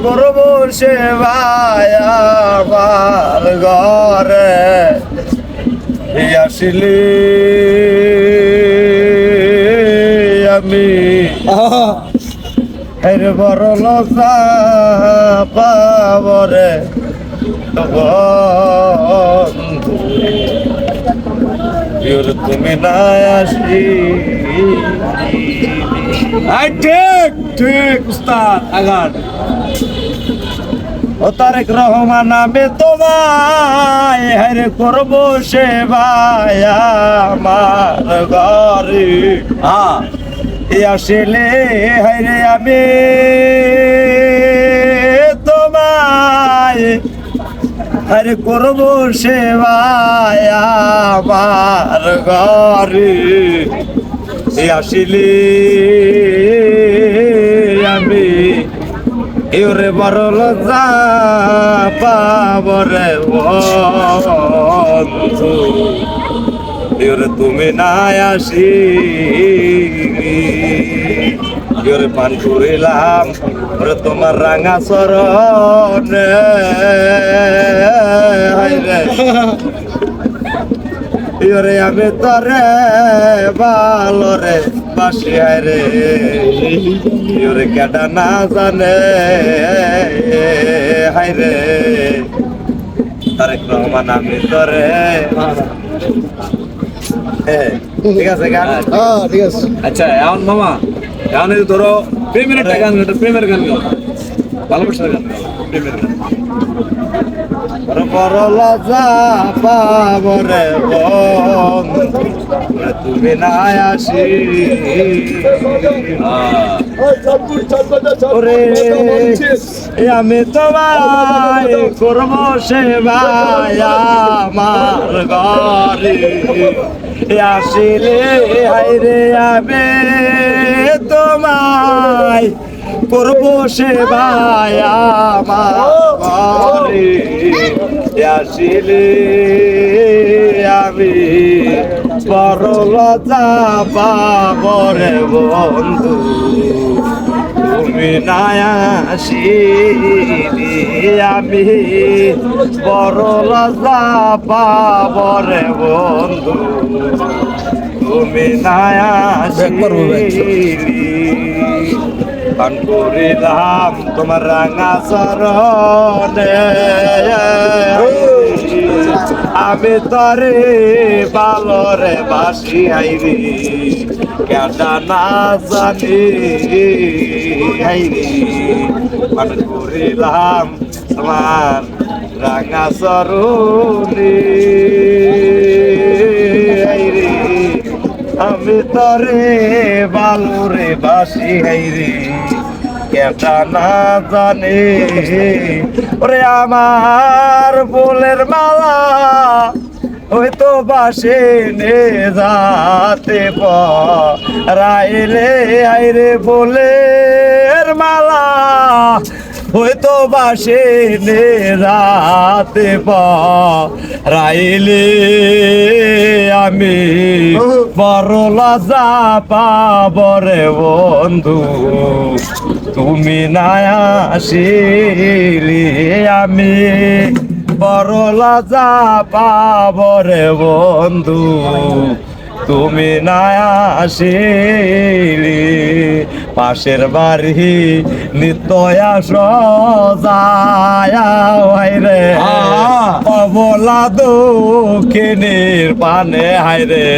করব সেবায় আমার ঘরে আসিলি আমি এর বড় লজ্জা পাবরে তুমি না আসি ঠিক ঠিক উস্তাদ আগান ও তারেক রহমান আমি তোমায় হেরে করবো সেবায় আমার ঘরে হ্যাঁ আসলে হেরে আমি তোমায় হেরে করবো সেবায় আমার ঘরে আসলে আমি এরে বড় লজ্জা পাবরে বন্ধু এরে তুমি না আসি এরে পান করিলাম ওরে তোমার রাঙা চরণে এরে আমি তরে ভালরে বাসি রে ইউরে কেডা না জানে হাই রে তারেক রহমান আমি তরে ঠিক আছে গান ঠিক আছে আচ্ছা এখন মামা এখন এই ধরো প্রেমের একটা গান গাও প্রেমের গান গাও ভালোবাসার গান গাও প্রেমের গান বড় লজ্জা পাবরে বন্ধু তুমি না আসি ওরে আমি তোমায় করব সেবায় আমার ঘরে আসিলে হাইরে আমি তোমায় করব সেবায় আমার ঘরে আসিলে আমি বড় লজ্জা পাবরে বন্ধু তুমি না আসিলে আমি বড় লজ্জা পাবরে বন্ধু তুমি না আসিলে পান করিলাম তোমার রাঙা চরণে আমি তরে বালরে বাসি আইরি কেডা না জানি আইরি পান করিলাম তোমার রাঙা চরণে আইরি আমি তরে বালুরে বাসি হাইরে কেটা না জানে ওরে আমার ফুলের মালা হয়তো বাসে নে যাতে রাইলে হাইরে ফুলের মালা হয়তো বাসে নে রাতে রাইলে আমি বড় লজ্জা পাবরে বন্ধু তুমি না আসিলে আমি বড় লজ্জা পাবরে বন্ধু তুমি না আসিলে পাশের বাড়ি নিতয়া সজায় রে অবলা দক্ষিণের পানে হাইরে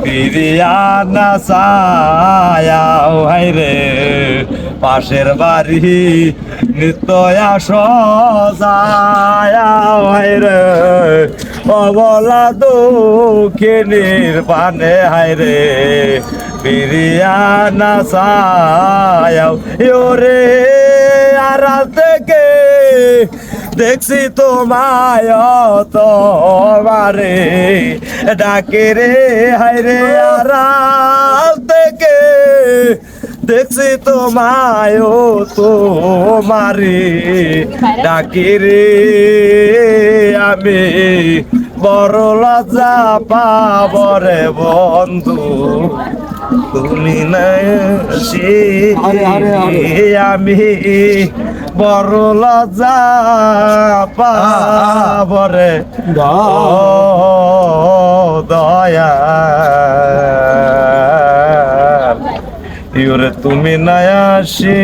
পিরিয়া না ছায়াও হাইরে পাশের বাড়ি নিতয়া সজায় হাইরে অবলা দক্ষিণের পানে হাইরে পিরিয়া না ছায়াও ইওরে আড়াল থেকে দেখছি তোমায় তোমারে ডাকে রে হাইরে আড়াল থেকে দেখছি তোমায় তোমারে ডাকে রে আমি বড় লজ্জা পাবরে বন্ধু তুমি না আমি বড় লজ্জা পাবরে দয়া ইউরে তুমি নাই আসি